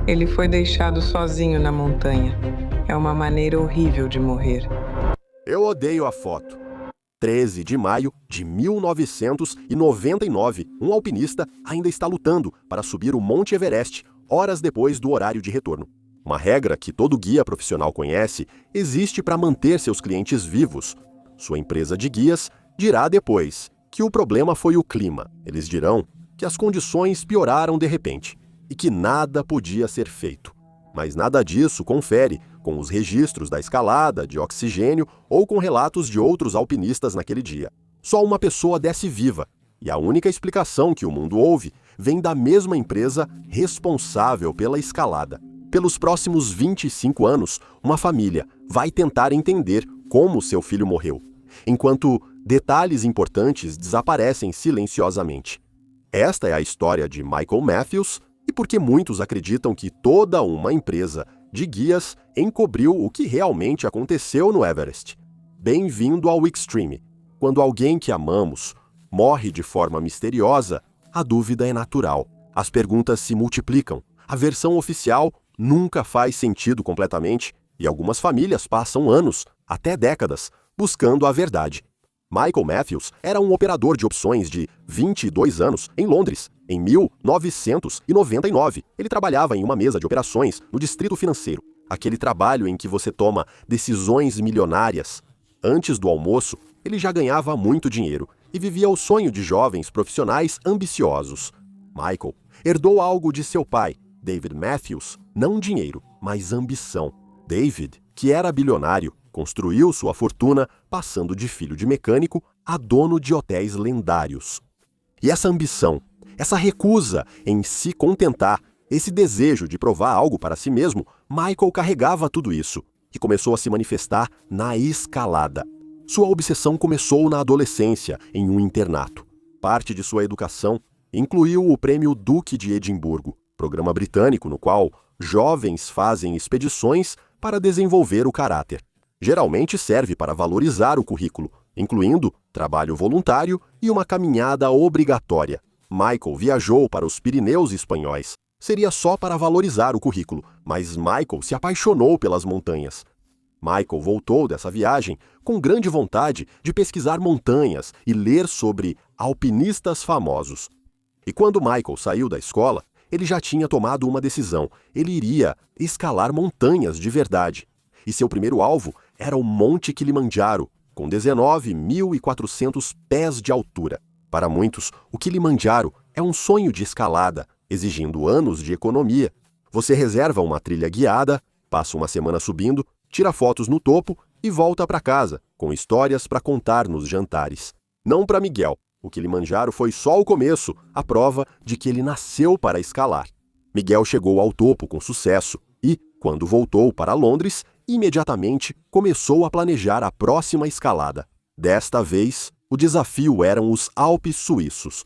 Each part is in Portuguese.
Ele foi deixado sozinho na montanha. É uma maneira horrível de morrer. Eu odeio a foto. 13 de maio de 1999, um alpinista ainda está lutando para subir o Monte Everest, horas depois do horário de retorno. Uma regra que todo guia profissional conhece existe para manter seus clientes vivos. Sua empresa de guias dirá depois que o problema foi o clima. Eles dirão que as condições pioraram de repente e que nada podia ser feito. Mas nada disso confere com os registros da escalada, de oxigênio ou com relatos de outros alpinistas naquele dia. Só uma pessoa desce viva, e a única explicação que o mundo ouve vem da mesma empresa responsável pela escalada. Pelos próximos 25 anos, uma família vai tentar entender como seu filho morreu, enquanto detalhes importantes desaparecem silenciosamente. Esta é a história de Michael Matthews, e porque muitos acreditam que toda uma empresa de guias encobriu o que realmente aconteceu no Everest. Bem-vindo ao Extreme. Quando alguém que amamos morre de forma misteriosa, a dúvida é natural. As perguntas se multiplicam. A versão oficial nunca faz sentido completamente e algumas famílias passam anos, até décadas, buscando a verdade. Michael Matthews era um operador de opções de 22 anos em Londres. Em 1999, ele trabalhava em uma mesa de operações no Distrito Financeiro, aquele trabalho em que você toma decisões milionárias. Antes do almoço, ele já ganhava muito dinheiro e vivia o sonho de jovens profissionais ambiciosos. Michael herdou algo de seu pai, David Matthews, não dinheiro, mas ambição. David, que era bilionário, construiu sua fortuna passando de filho de mecânico a dono de hotéis lendários. E essa ambição, essa recusa em se contentar, esse desejo de provar algo para si mesmo, Michael carregava tudo isso e começou a se manifestar na escalada. Sua obsessão começou na adolescência, em um internato. Parte de sua educação incluiu o Prêmio Duque de Edimburgo, programa britânico no qual jovens fazem expedições para desenvolver o caráter. Geralmente serve para valorizar o currículo, incluindo trabalho voluntário e uma caminhada obrigatória. Michael viajou para os Pirineus espanhóis. Seria só para valorizar o currículo, mas Michael se apaixonou pelas montanhas. Michael voltou dessa viagem com grande vontade de pesquisar montanhas e ler sobre alpinistas famosos. E quando Michael saiu da escola, ele já tinha tomado uma decisão. Ele iria escalar montanhas de verdade. E seu primeiro alvo era o Monte Kilimanjaro, com 19.400 pés de altura. Para muitos, o Kilimanjaro é um sonho de escalada, exigindo anos de economia. Você reserva uma trilha guiada, passa uma semana subindo, tira fotos no topo e volta para casa, com histórias para contar nos jantares. Não para Miguel. O Kilimanjaro foi só o começo, a prova de que ele nasceu para escalar. Miguel chegou ao topo com sucesso e, quando voltou para Londres, imediatamente começou a planejar a próxima escalada. Desta vez, o desafio eram os Alpes suíços.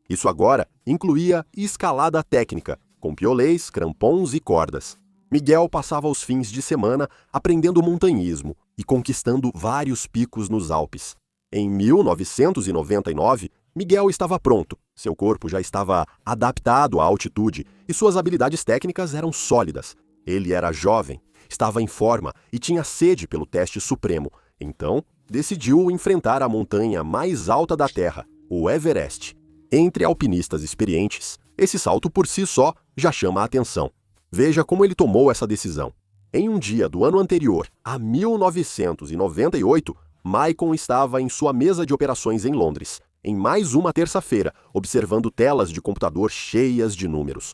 Isso agora incluía escalada técnica, com piolês, crampons e cordas. Miguel passava os fins de semana aprendendo montanhismo e conquistando vários picos nos Alpes. Em 1999, Miguel estava pronto. Seu corpo já estava adaptado à altitude e suas habilidades técnicas eram sólidas. Ele era jovem, estava em forma e tinha sede pelo teste supremo. Então, decidiu enfrentar a montanha mais alta da Terra, o Everest. Entre alpinistas experientes, esse salto por si só já chama a atenção. Veja como ele tomou essa decisão. Em um dia do ano anterior, a 1998, Michael estava em sua mesa de operações em Londres, em mais uma terça-feira, observando telas de computador cheias de números.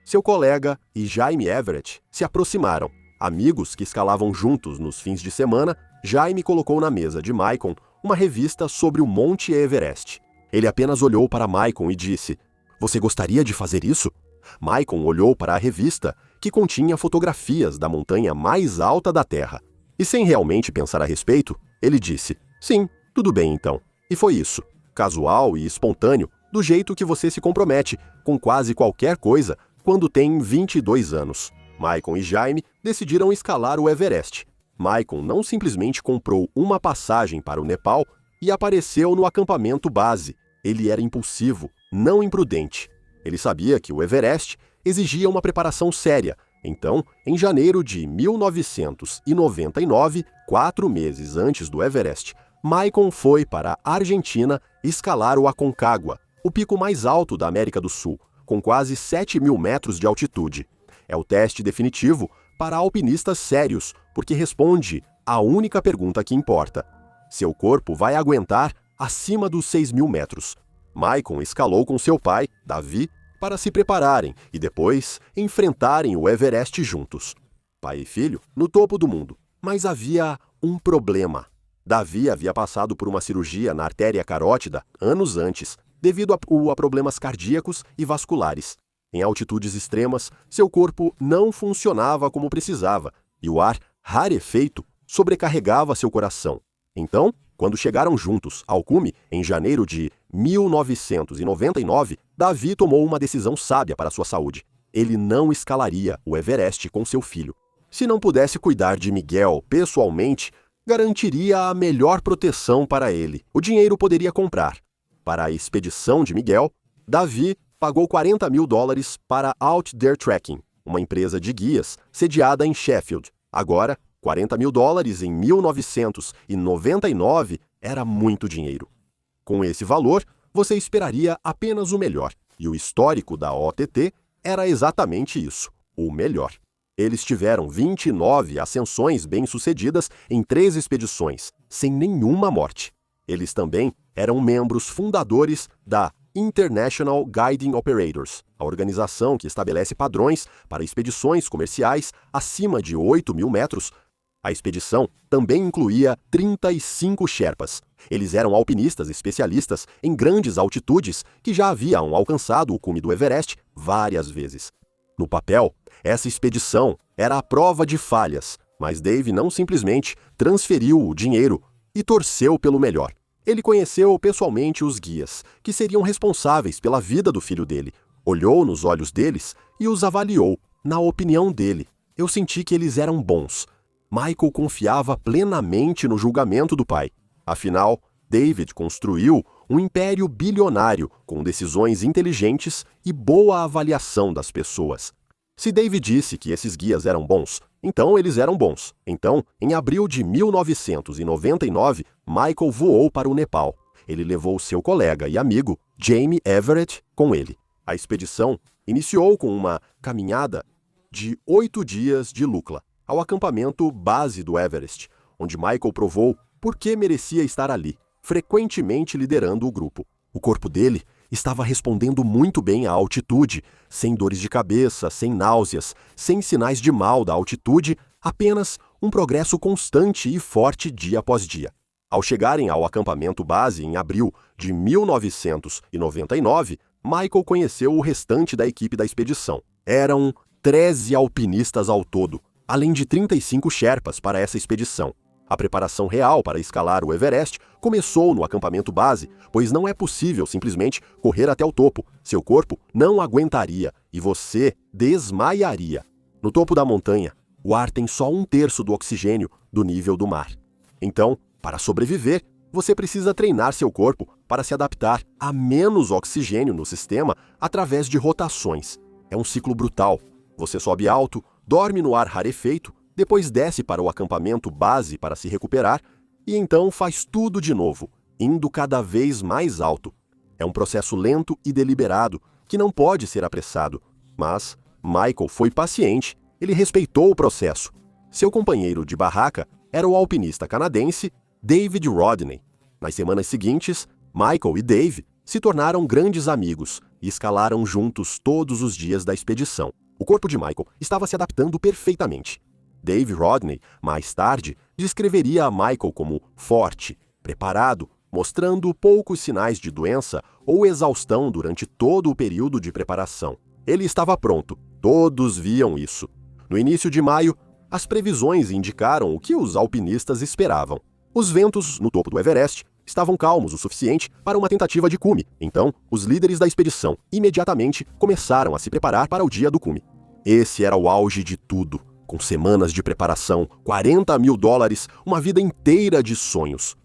Seu colega e Jaime Everett se aproximaram. Amigos que escalavam juntos nos fins de semana, Jaime colocou na mesa de Michael uma revista sobre o Monte Everest. Ele apenas olhou para Michael e disse: "Você gostaria de fazer isso?" Michael olhou para a revista, que continha fotografias da montanha mais alta da Terra. E sem realmente pensar a respeito, ele disse: "Sim, tudo bem então." E foi isso. Casual e espontâneo, do jeito que você se compromete com quase qualquer coisa quando tem 22 anos. Michael e Jaime decidiram escalar o Everest. Michael não simplesmente comprou uma passagem para o Nepal e apareceu no acampamento base. Ele era impulsivo, não imprudente. Ele sabia que o Everest exigia uma preparação séria Então, em janeiro de 1999, 4 meses antes do Everest, Michael foi para a Argentina escalar o Aconcagua, o pico mais alto da América do Sul, com quase 7.000 metros de altitude. É o teste definitivo para alpinistas sérios, porque responde à única pergunta que importa: seu corpo vai aguentar acima dos 6.000 metros. Michael escalou com seu pai, Davi, para se prepararem e depois enfrentarem o Everest juntos. Pai e filho no topo do mundo. Mas havia um problema. Davi havia passado por uma cirurgia na artéria carótida anos antes, devido a problemas cardíacos e vasculares. Em altitudes extremas, seu corpo não funcionava como precisava e o ar rarefeito sobrecarregava seu coração. Então, quando chegaram juntos ao cume, em janeiro de 1999, Davi tomou uma decisão sábia para sua saúde. Ele não escalaria o Everest com seu filho. Se não pudesse cuidar de Miguel pessoalmente, garantiria a melhor proteção para ele. O dinheiro poderia comprar. Para a expedição de Miguel, Davi pagou $40.000 para Out There Trekking, uma empresa de guias sediada em Sheffield. Agora, $40.000 em 1999 era muito dinheiro. Com esse valor, você esperaria apenas o melhor, e o histórico da OTT era exatamente isso, o melhor. Eles tiveram 29 ascensões bem-sucedidas em 3 expedições, sem nenhuma morte. Eles também eram membros fundadores da International Guiding Operators, a organização que estabelece padrões para expedições comerciais acima de 8.000 metros. A expedição também incluía 35 Sherpas. Eles eram alpinistas especialistas em grandes altitudes que já haviam alcançado o cume do Everest várias vezes. No papel, essa expedição era a prova de falhas, mas Dave não simplesmente transferiu o dinheiro e torceu pelo melhor. Ele conheceu pessoalmente os guias, que seriam responsáveis pela vida do filho dele, olhou nos olhos deles e os avaliou. Na opinião dele, eu senti que eles eram bons. Michael confiava plenamente no julgamento do pai. Afinal, David construiu um império bilionário com decisões inteligentes e boa avaliação das pessoas. Se David disse que esses guias eram bons, então eles eram bons. Então, em abril de 1999, Michael voou para o Nepal. Ele levou seu colega e amigo, Jamie Everett, com ele. A expedição iniciou com uma caminhada de 8 dias de Lukla, ao acampamento base do Everest, onde Michael provou por que merecia estar ali, frequentemente liderando o grupo. O corpo dele estava respondendo muito bem à altitude, sem dores de cabeça, sem náuseas, sem sinais de mal da altitude, apenas um progresso constante e forte dia após dia. Ao chegarem ao acampamento base em abril de 1999, Michael conheceu o restante da equipe da expedição. Eram 13 alpinistas ao todo, além de 35 Sherpas para essa expedição. A preparação real para escalar o Everest começou no acampamento base, pois não é possível simplesmente correr até o topo. Seu corpo não aguentaria e você desmaiaria. No topo da montanha, o ar tem só 1/3 do oxigênio do nível do mar. Então, para sobreviver, você precisa treinar seu corpo para se adaptar a menos oxigênio no sistema através de rotações. É um ciclo brutal. Você sobe alto, dorme no ar rarefeito, depois desce para o acampamento base para se recuperar e então faz tudo de novo, indo cada vez mais alto. É um processo lento e deliberado, que não pode ser apressado. Mas Michael foi paciente, ele respeitou o processo. Seu companheiro de barraca era o alpinista canadense David Rodney. Nas semanas seguintes, Michael e Dave se tornaram grandes amigos e escalaram juntos todos os dias da expedição. O corpo de Michael estava se adaptando perfeitamente. Dave Rodney, mais tarde, descreveria a Michael como forte, preparado, mostrando poucos sinais de doença ou exaustão durante todo o período de preparação. Ele estava pronto, todos viam isso. No início de maio, as previsões indicaram o que os alpinistas esperavam. Os ventos no topo do Everest estavam calmos o suficiente para uma tentativa de cume. Então, os líderes da expedição imediatamente começaram a se preparar para o dia do cume. Esse era o auge de tudo. Com semanas de preparação, $40.000, uma vida inteira de sonhos.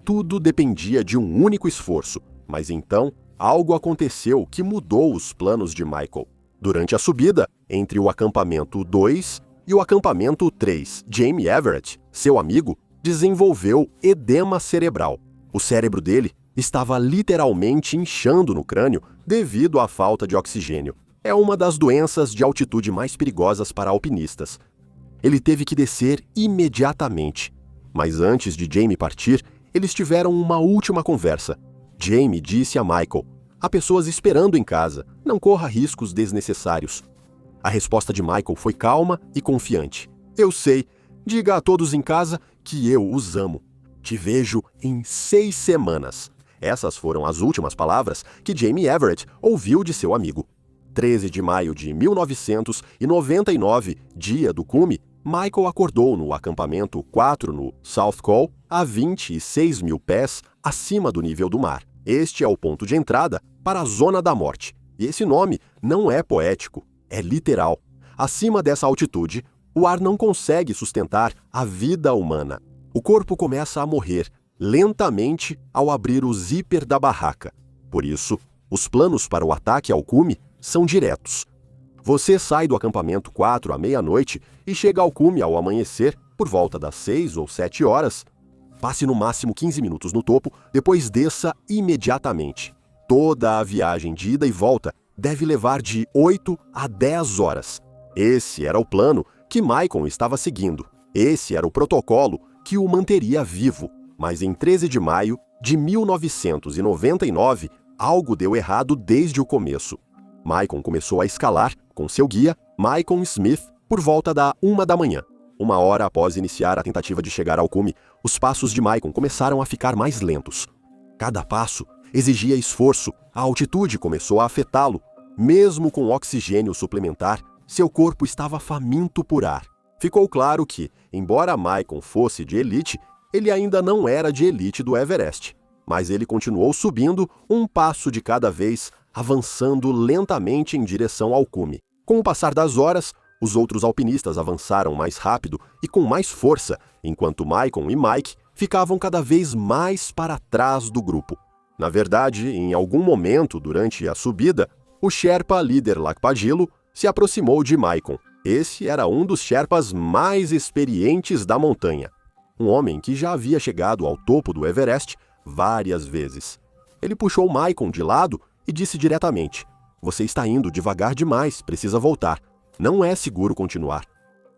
Tudo dependia de um único esforço, mas então algo aconteceu que mudou os planos de Michael. Durante a subida, entre o acampamento 2 e o acampamento 3. Jamie Everett, seu amigo, desenvolveu edema cerebral. O cérebro dele estava literalmente inchando no crânio devido à falta de oxigênio. É uma das doenças de altitude mais perigosas para alpinistas. Ele teve que descer imediatamente. Mas antes de Jamie partir, eles tiveram uma última conversa. Jamie disse a Michael: "Há pessoas esperando em casa. Não corra riscos desnecessários." A resposta de Michael foi calma e confiante. "Eu sei. Diga a todos em casa que eu os amo. Te vejo em 6 semanas." Essas foram as últimas palavras que Jamie Everett ouviu de seu amigo. 13 de maio de 1999, dia do cume, Michael acordou no acampamento 4 no South Col, a 26 mil pés acima do nível do mar. Este é o ponto de entrada para a Zona da Morte. E esse nome não é poético, é literal. Acima dessa altitude, o ar não consegue sustentar a vida humana. O corpo começa a morrer lentamente ao abrir o zíper da barraca. Por isso, os planos para o ataque ao cume são diretos. Você sai do acampamento 4 à meia-noite e chega ao cume ao amanhecer por volta das 6 ou 7 horas. Passe no máximo 15 minutos no topo, depois desça imediatamente. Toda a viagem de ida e volta deve levar de 8 a 10 horas. Esse era o plano que Michael estava seguindo. Esse era o protocolo que o manteria vivo. Mas em 13 de maio de 1999, algo deu errado desde o começo. Michael começou a escalar com seu guia, Michael Smith, por volta da 1 da manhã. 1 hora após iniciar a tentativa de chegar ao cume, os passos de Michael começaram a ficar mais lentos. Cada passo exigia esforço, a altitude começou a afetá-lo. Mesmo com oxigênio suplementar, seu corpo estava faminto por ar. Ficou claro que, embora Michael fosse de elite, ele ainda não era de elite do Everest. Mas ele continuou subindo um passo de cada vez, avançando lentamente em direção ao cume. Com o passar das horas, os outros alpinistas avançaram mais rápido e com mais força, enquanto Michael e Mike ficavam cada vez mais para trás do grupo. Na verdade, em algum momento durante a subida, o Sherpa líder Lakpadilo se aproximou de Michael. Esse era um dos Sherpas mais experientes da montanha. Um homem que já havia chegado ao topo do Everest várias vezes. Ele puxou Michael de lado e disse diretamente: "Você está indo devagar demais, precisa voltar. Não é seguro continuar."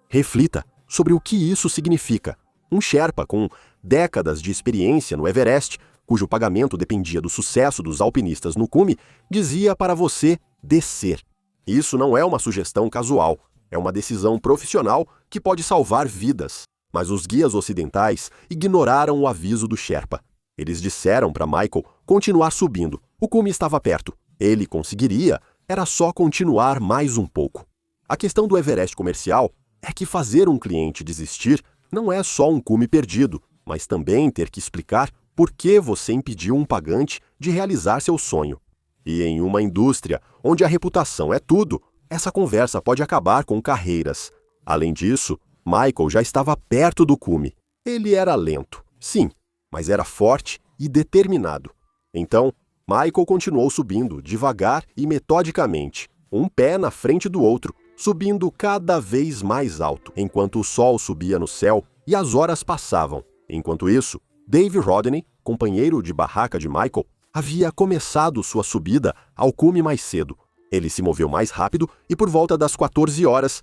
Reflita sobre o que isso significa. Um Sherpa com décadas de experiência no Everest, cujo pagamento dependia do sucesso dos alpinistas no cume, dizia para você descer. Isso não é uma sugestão casual, é uma decisão profissional que pode salvar vidas. Mas os guias ocidentais ignoraram o aviso do Sherpa. Eles disseram para Michael continuar subindo. O cume estava perto. Ele conseguiria, era só continuar mais um pouco. A questão do Everest comercial é que fazer um cliente desistir não é só um cume perdido, mas também ter que explicar por que você impediu um pagante de realizar seu sonho. E em uma indústria onde a reputação é tudo, essa conversa pode acabar com carreiras. Além disso, Michael já estava perto do cume. Ele era lento, sim, mas era forte e determinado. Então, Michael continuou subindo devagar e metodicamente, um pé na frente do outro, subindo cada vez mais alto, enquanto o sol subia no céu e as horas passavam. Enquanto isso, Dave Rodney, companheiro de barraca de Michael, havia começado sua subida ao cume mais cedo. Ele se moveu mais rápido e por volta das 14 horas,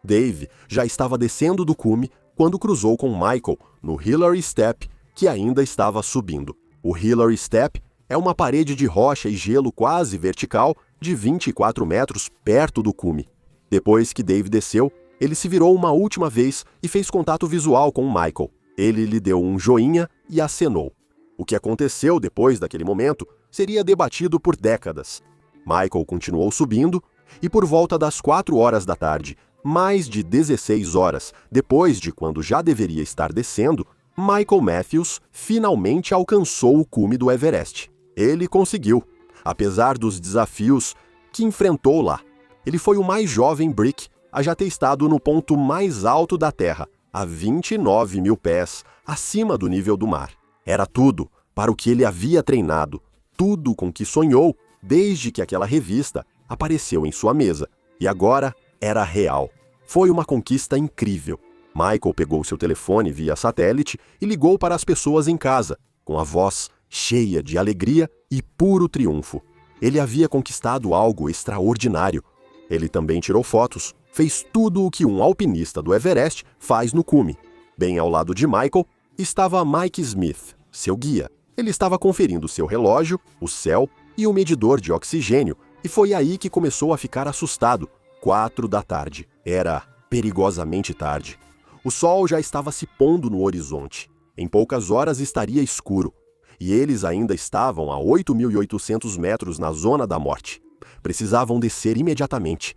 Dave já estava descendo do cume quando cruzou com Michael no Hillary Step, que ainda estava subindo. O Hillary Step é uma parede de rocha e gelo quase vertical de 24 metros perto do cume. Depois que Dave desceu, ele se virou uma última vez e fez contato visual com Michael. Ele lhe deu um joinha e acenou. O que aconteceu depois daquele momento seria debatido por décadas. Michael continuou subindo e por volta das 4 horas da tarde, mais de 16 horas depois de quando já deveria estar descendo, Michael Matthews finalmente alcançou o cume do Everest. Ele conseguiu, apesar dos desafios que enfrentou lá. Ele foi o mais jovem Brick a já ter estado no ponto mais alto da Terra, a 29 mil pés acima do nível do mar. Era tudo para o que ele havia treinado, tudo com que sonhou desde que aquela revista apareceu em sua mesa. E agora era real. Foi uma conquista incrível. Michael pegou seu telefone via satélite e ligou para as pessoas em casa, com a voz cheia de alegria e puro triunfo. Ele havia conquistado algo extraordinário. Ele também tirou fotos, fez tudo o que um alpinista do Everest faz no cume. Bem ao lado de Michael estava Mike Smith, seu guia. Ele estava conferindo seu relógio, o céu e o medidor de oxigênio, e foi aí que começou a ficar assustado. 4 da tarde. Era perigosamente tarde. O sol já estava se pondo no horizonte. Em poucas horas estaria escuro. E eles ainda estavam a 8.800 metros na zona da morte. Precisavam descer imediatamente.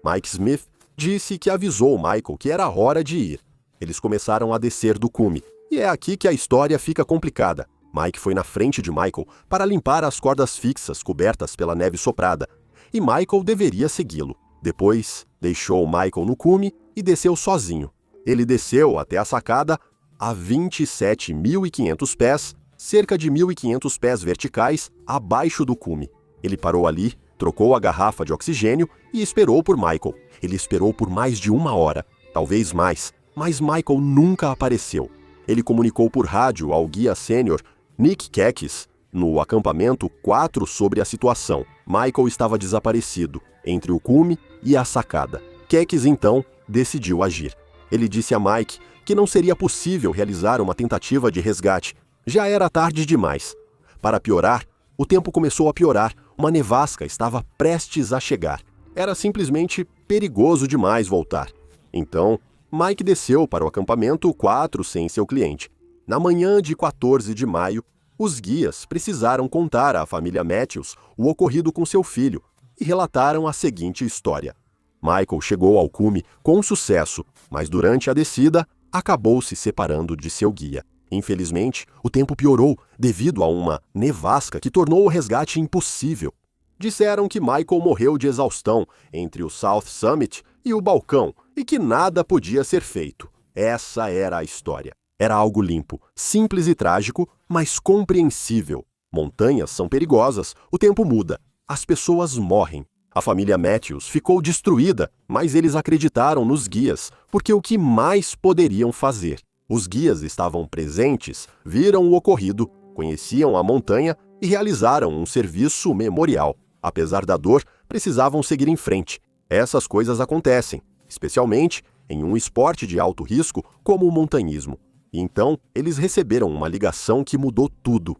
Mike Smith disse que avisou Michael que era hora de ir. Eles começaram a descer do cume. E é aqui que a história fica complicada. Mike foi na frente de Michael para limpar as cordas fixas cobertas pela neve soprada. E Michael deveria segui-lo. Depois, deixou Michael no cume e desceu sozinho. Ele desceu até a sacada a 27.500 pés, cerca de 1.500 pés verticais abaixo do cume. Ele parou ali, trocou a garrafa de oxigênio e esperou por Michael. Ele esperou por mais de 1 hora, talvez mais, mas Michael nunca apareceu. Ele comunicou por rádio ao guia sênior Nick Kekes, no acampamento 4, sobre a situação. Michael estava desaparecido entre o cume e a sacada. Kekes então decidiu agir. Ele disse a Mike que não seria possível realizar uma tentativa de resgate. Já era tarde demais. Para piorar, o tempo começou a piorar. Uma nevasca estava prestes a chegar. Era simplesmente perigoso demais voltar. Então, Mike desceu para o acampamento 4 sem seu cliente. Na manhã de 14 de maio, os guias precisaram contar à família Matthews o ocorrido com seu filho e relataram a seguinte história. Michael chegou ao cume com sucesso, mas durante a descida acabou se separando de seu guia. Infelizmente, o tempo piorou devido a uma nevasca que tornou o resgate impossível. Disseram que Michael morreu de exaustão entre o South Summit e o balcão e que nada podia ser feito. Essa era a história. Era algo limpo, simples e trágico, mas compreensível. Montanhas são perigosas, o tempo muda, as pessoas morrem. A família Matthews ficou destruída, mas eles acreditaram nos guias, porque o que mais poderiam fazer? Os guias estavam presentes, viram o ocorrido, conheciam a montanha e realizaram um serviço memorial. Apesar da dor, precisavam seguir em frente. Essas coisas acontecem, especialmente em um esporte de alto risco como o montanhismo. E então, eles receberam uma ligação que mudou tudo.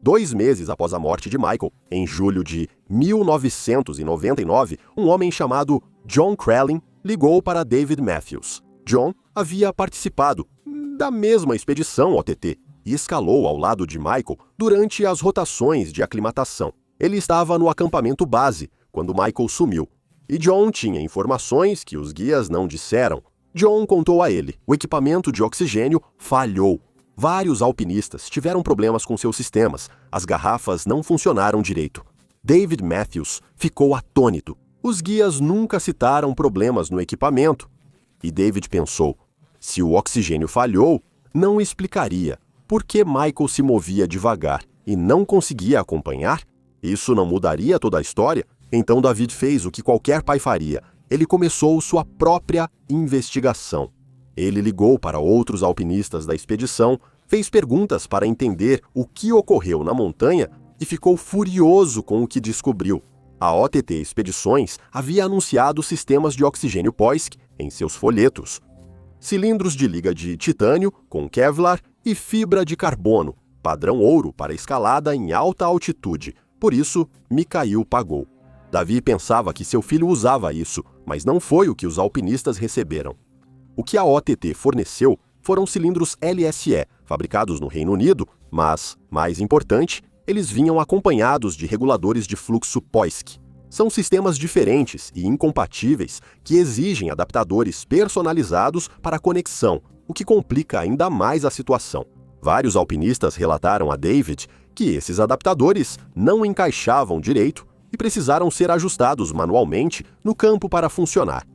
2 meses após a morte de Michael, em julho de 1999, um homem chamado John Krellin ligou para David Matthews. John havia participado da mesma expedição OTT e escalou ao lado de Michael durante as rotações de aclimatação. Ele estava no acampamento base quando Michael sumiu, e John tinha informações que os guias não disseram. John contou a ele: o equipamento de oxigênio falhou. Vários alpinistas tiveram problemas com seus sistemas, as garrafas não funcionaram direito. David Matthews ficou atônito. Os guias nunca citaram problemas no equipamento. E David pensou: se o oxigênio falhou, não explicaria por que Michael se movia devagar e não conseguia acompanhar. Isso não mudaria toda a história? Então David fez o que qualquer pai faria. Ele começou sua própria investigação. Ele ligou para outros alpinistas da expedição, fez perguntas para entender o que ocorreu na montanha e ficou furioso com o que descobriu. A OTT Expedições havia anunciado sistemas de oxigênio POISC em seus folhetos. Cilindros de liga de titânio com Kevlar e fibra de carbono, padrão ouro para escalada em alta altitude. Por isso, Mikhail pagou. Davi pensava que seu filho usava isso, mas não foi o que os alpinistas receberam. O que a OTT forneceu foram cilindros LSE, fabricados no Reino Unido, mas, mais importante, eles vinham acompanhados de reguladores de fluxo POISC. São sistemas diferentes e incompatíveis que exigem adaptadores personalizados para a conexão, o que complica ainda mais a situação. Vários alpinistas relataram a David que esses adaptadores não encaixavam direito e precisaram ser ajustados manualmente no campo para funcionar.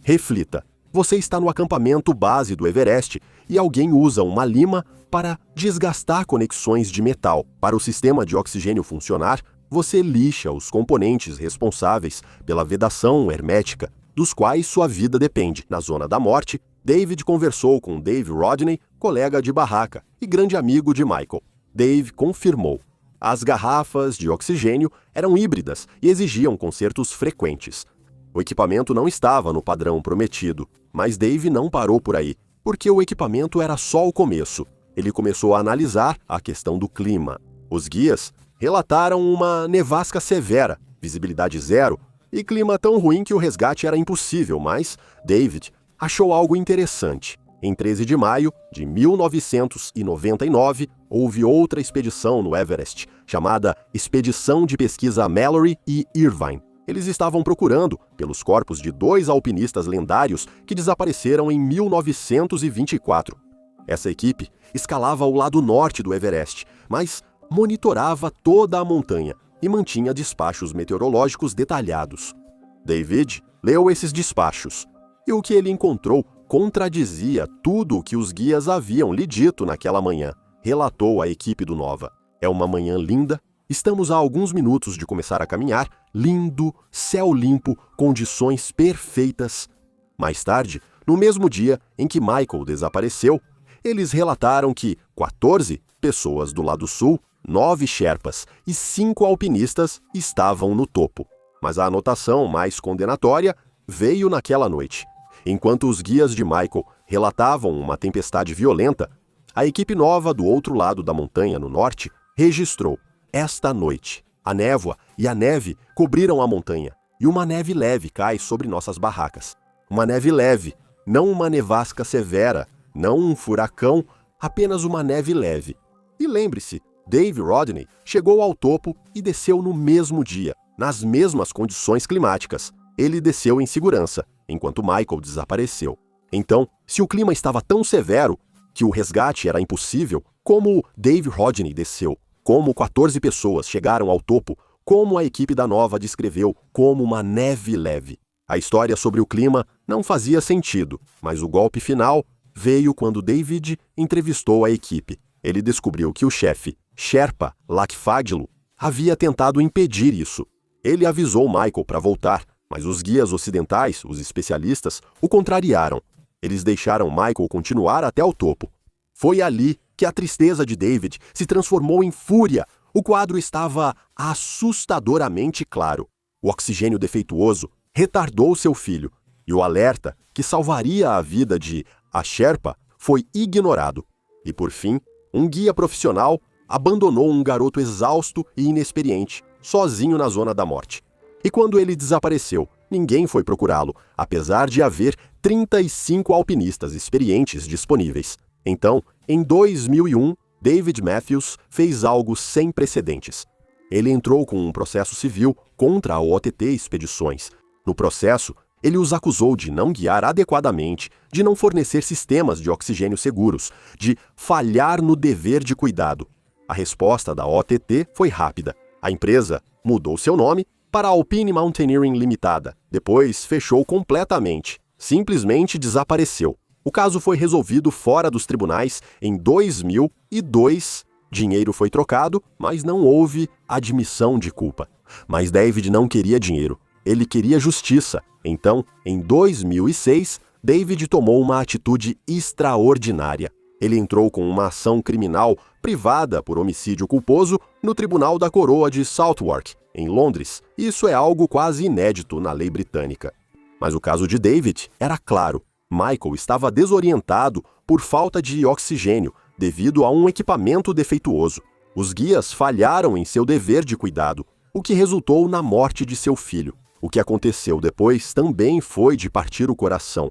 Reflita. Você está no acampamento base do Everest e alguém usa uma lima para desgastar conexões de metal. Para o sistema de oxigênio funcionar, você lixa os componentes responsáveis pela vedação hermética. dos quais sua vida depende. Na zona da morte, David conversou com Dave Rodney, colega de barraca e grande amigo de Michael. Dave confirmou. As garrafas de oxigênio eram híbridas e exigiam consertos frequentes. O equipamento não estava no padrão prometido, mas Dave não parou por aí, porque o equipamento era só o começo. Ele começou a analisar a questão do clima. Os guias relataram uma nevasca severa, visibilidade zero, e clima tão ruim que o resgate era impossível, mas David achou algo interessante. Em 13 de maio de 1999, houve outra expedição no Everest, chamada Expedição de Pesquisa Mallory e Irvine. Eles estavam procurando pelos corpos de 2 alpinistas lendários que desapareceram em 1924. Essa equipe escalava o lado norte do Everest, mas monitorava toda a montanha e mantinha despachos meteorológicos detalhados. David leu esses despachos, e o que ele encontrou contradizia tudo o que os guias haviam lhe dito naquela manhã, relatou a equipe do Nova. É uma manhã linda, estamos a alguns minutos de começar a caminhar, lindo, céu limpo, condições perfeitas. Mais tarde, no mesmo dia em que Michael desapareceu, eles relataram que 14 pessoas do lado sul, 9 sherpas e 5 alpinistas estavam no topo. Mas a anotação mais condenatória veio naquela noite. Enquanto os guias de Michael relatavam uma tempestade violenta, a equipe Nova do outro lado da montanha, no norte, registrou: esta noite, a névoa e a neve cobriram a montanha, e uma neve leve cai sobre nossas barracas. Uma neve leve, não uma nevasca severa, não um furacão, apenas uma neve leve. E lembre-se, Dave Rodney chegou ao topo e desceu no mesmo dia, nas mesmas condições climáticas. Ele desceu em segurança, enquanto Michael desapareceu. Então, se o clima estava tão severo que o resgate era impossível, como Dave Rodney desceu, como 14 pessoas chegaram ao topo, como a equipe da Nova descreveu como uma neve leve. A história sobre o clima não fazia sentido, mas o golpe final veio quando David entrevistou a equipe. Ele descobriu que o chefe, Sherpa Lakfadlu, havia tentado impedir isso. Ele avisou Michael para voltar, mas os guias ocidentais, os especialistas, o contrariaram. Eles deixaram Michael continuar até o topo. Foi ali que a tristeza de David se transformou em fúria. O quadro estava assustadoramente claro. O oxigênio defeituoso retardou seu filho, e o alerta que salvaria a vida de a Sherpa foi ignorado. E por fim, um guia profissional abandonou um garoto exausto e inexperiente, sozinho na zona da morte. E quando ele desapareceu, ninguém foi procurá-lo, apesar de haver 35 alpinistas experientes disponíveis. Então, em 2001, David Matthews fez algo sem precedentes. Ele entrou com um processo civil contra a OTT Expedições. No processo, ele os acusou de não guiar adequadamente, de não fornecer sistemas de oxigênio seguros, de falhar no dever de cuidado. A resposta da OTT foi rápida. A empresa mudou seu nome para Alpine Mountaineering Limitada. Depois fechou completamente. Simplesmente desapareceu. O caso foi resolvido fora dos tribunais em 2002. Dinheiro foi trocado, mas não houve admissão de culpa. Mas David não queria dinheiro. Ele queria justiça. Então, em 2006, David tomou uma atitude extraordinária. Ele entrou com uma ação criminal privada por homicídio culposo no Tribunal da Coroa de Southwark, em Londres. Isso é algo quase inédito na lei britânica. Mas o caso de David era claro. Michael estava desorientado por falta de oxigênio devido a um equipamento defeituoso. Os guias falharam em seu dever de cuidado, o que resultou na morte de seu filho. O que aconteceu depois também foi de partir o coração.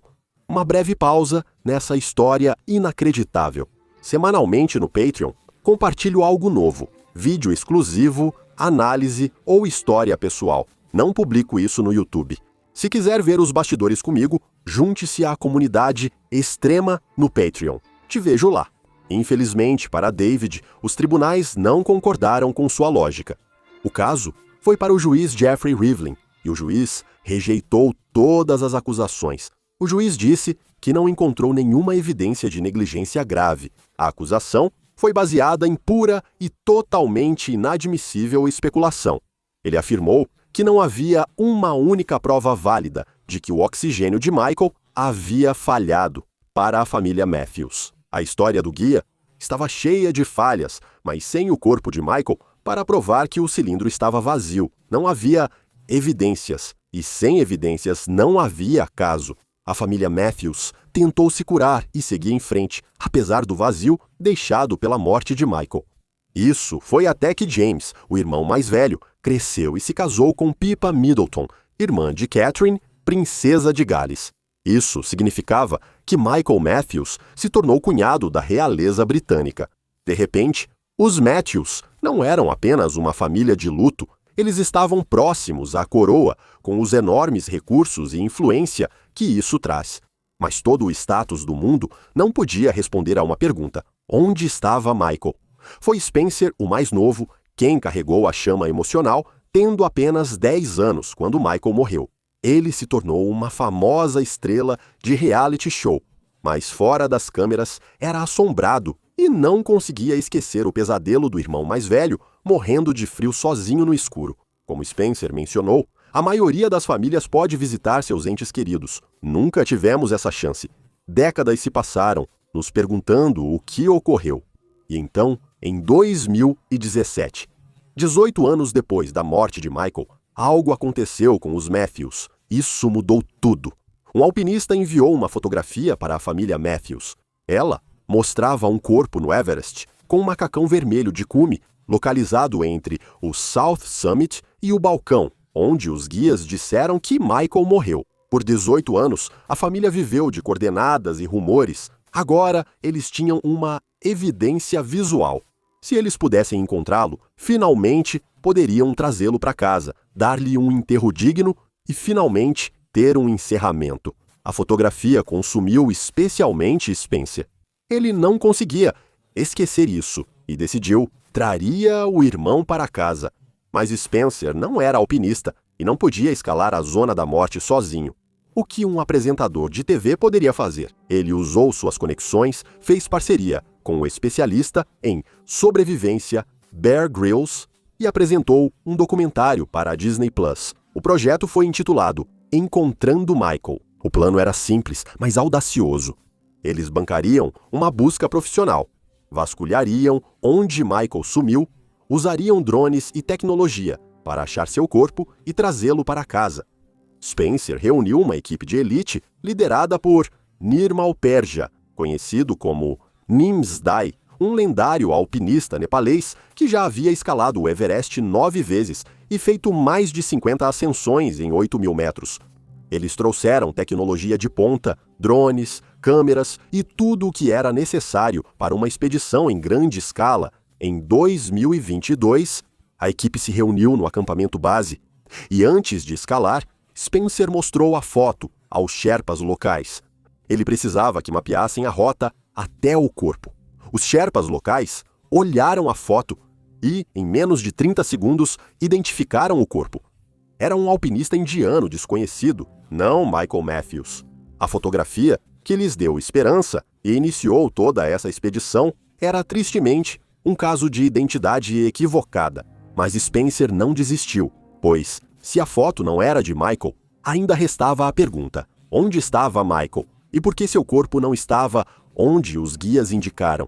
Uma breve pausa nessa história inacreditável. Semanalmente no Patreon, compartilho algo novo, vídeo exclusivo, análise ou história pessoal. Não publico isso no YouTube. Se quiser ver os bastidores comigo, junte-se à comunidade extrema no Patreon. Te vejo lá. Infelizmente, para David, os tribunais não concordaram com sua lógica. O caso foi para o juiz Jeffrey Rivlin, e o juiz rejeitou todas as acusações. O juiz disse que não encontrou nenhuma evidência de negligência grave. A acusação foi baseada em pura e totalmente inadmissível especulação. Ele afirmou que não havia uma única prova válida de que o oxigênio de Michael havia falhado para a família Matthews. A história do guia estava cheia de falhas, mas sem o corpo de Michael para provar que o cilindro estava vazio. Não havia evidências, e sem evidências não havia caso. A família Matthews tentou se curar e seguir em frente, apesar do vazio deixado pela morte de Michael. Isso foi até que James, o irmão mais velho, cresceu e se casou com Pippa Middleton, irmã de Catherine, princesa de Gales. Isso significava que Michael Matthews se tornou cunhado da realeza britânica. De repente, os Matthews não eram apenas uma família de luto, eles estavam próximos à coroa, com os enormes recursos e influência que isso traz. Mas todo o status do mundo não podia responder a uma pergunta: onde estava Michael? Foi Spencer, o mais novo, quem carregou a chama emocional, tendo apenas 10 anos quando Michael morreu. Ele se tornou uma famosa estrela de reality show, mas fora das câmeras era assombrado e não conseguia esquecer o pesadelo do irmão mais velho morrendo de frio sozinho no escuro. Como Spencer mencionou, a maioria das famílias pode visitar seus entes queridos. Nunca tivemos essa chance. Décadas se passaram, nos perguntando o que ocorreu. E então, em 2017, 18 anos depois da morte de Michael, algo aconteceu com os Matthews. Isso mudou tudo. Um alpinista enviou uma fotografia para a família Matthews. Ela mostrava um corpo no Everest com um macacão vermelho de cume localizado entre o South Summit e o balcão, onde os guias disseram que Michael morreu. Por 18 anos, a família viveu de coordenadas e rumores. Agora, eles tinham uma evidência visual. Se eles pudessem encontrá-lo, finalmente poderiam trazê-lo para casa, dar-lhe um enterro digno e, finalmente, ter um encerramento. A fotografia consumiu especialmente Spencer. Ele não conseguia esquecer isso e decidiu traria o irmão para casa. Mas Spencer não era alpinista e não podia escalar a zona da morte sozinho. O que um apresentador de TV poderia fazer? Ele usou suas conexões, fez parceria com o especialista em sobrevivência Bear Grylls e apresentou um documentário para a Disney+. O projeto foi intitulado Encontrando Michael. O plano era simples, mas audacioso. Eles bancariam uma busca profissional, vasculhariam onde Michael sumiu, usariam drones e tecnologia para achar seu corpo e trazê-lo para casa. Spencer reuniu uma equipe de elite liderada por Nirmal Perja, conhecido como Nimsdai, um lendário alpinista nepalês que já havia escalado o Everest 9 vezes e feito mais de 50 ascensões em 8.000 metros. Eles trouxeram tecnologia de ponta, drones, câmeras e tudo o que era necessário para uma expedição em grande escala. Em 2022, a equipe se reuniu no acampamento base e, antes de escalar, Spencer mostrou a foto aos Sherpas locais. Ele precisava que mapeassem a rota até o corpo. Os Sherpas locais olharam a foto e, em menos de 30 segundos, identificaram o corpo. Era um alpinista indiano desconhecido, não Michael Matthews. A fotografia, que lhes deu esperança e iniciou toda essa expedição, era tristemente um caso de identidade equivocada. Mas Spencer não desistiu, pois, se a foto não era de Michael, ainda restava a pergunta: onde estava Michael? E por que seu corpo não estava onde os guias indicaram?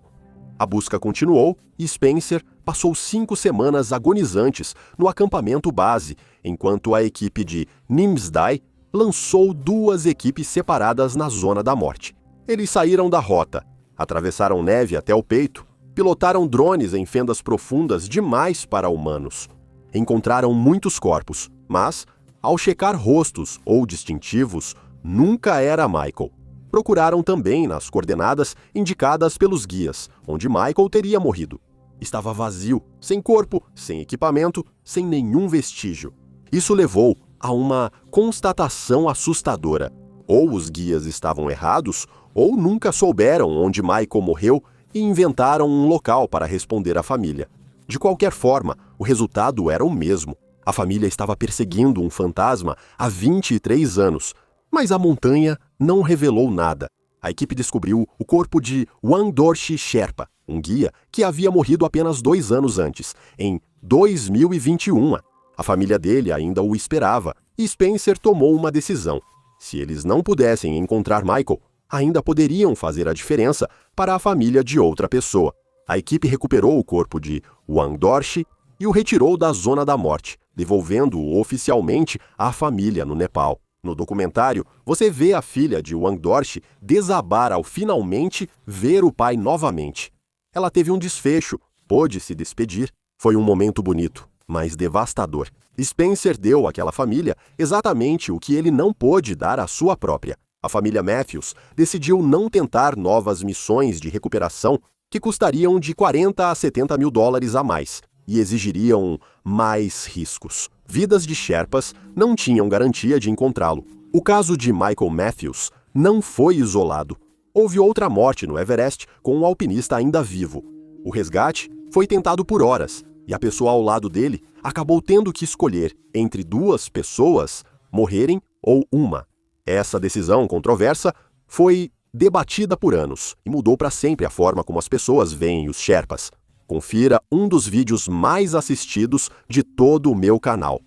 A busca continuou e Spencer passou 5 semanas agonizantes no acampamento base, enquanto a equipe de Nimsdai lançou 2 equipes separadas na zona da morte. Eles saíram da rota, atravessaram neve até o peito, pilotaram drones em fendas profundas demais para humanos. Encontraram muitos corpos, mas, ao checar rostos ou distintivos, nunca era Michael. Procuraram também nas coordenadas indicadas pelos guias, onde Michael teria morrido. Estava vazio, sem corpo, sem equipamento, sem nenhum vestígio. Isso levou a uma constatação assustadora. Ou os guias estavam errados, ou nunca souberam onde Michael morreu e inventaram um local para responder à família. De qualquer forma, o resultado era o mesmo. A família estava perseguindo um fantasma há 23 anos, mas a montanha não revelou nada. A equipe descobriu o corpo de Wangdorshi Sherpa, um guia que havia morrido apenas 2 anos antes, em 2021. A família dele ainda o esperava e Spencer tomou uma decisão. Se eles não pudessem encontrar Michael, ainda poderiam fazer a diferença para a família de outra pessoa. A equipe recuperou o corpo de Wang Dorshi e o retirou da zona da morte, devolvendo-o oficialmente à família no Nepal. No documentário, você vê a filha de Wang Dorshi desabar ao finalmente ver o pai novamente. Ela teve um desfecho, pôde se despedir. Foi um momento bonito, mas devastador. Spencer deu àquela família exatamente o que ele não pôde dar à sua própria. A família Matthews decidiu não tentar novas missões de recuperação que custariam de 40 a 70 mil dólares a mais e exigiriam mais riscos. Vidas de Sherpas não tinham garantia de encontrá-lo. O caso de Michael Matthews não foi isolado. Houve outra morte no Everest com um alpinista ainda vivo. O resgate foi tentado por horas e a pessoa ao lado dele acabou tendo que escolher entre duas pessoas morrerem ou uma. Essa decisão controversa foi debatida por anos e mudou para sempre a forma como as pessoas veem os Sherpas. Confira um dos vídeos mais assistidos de todo o meu canal.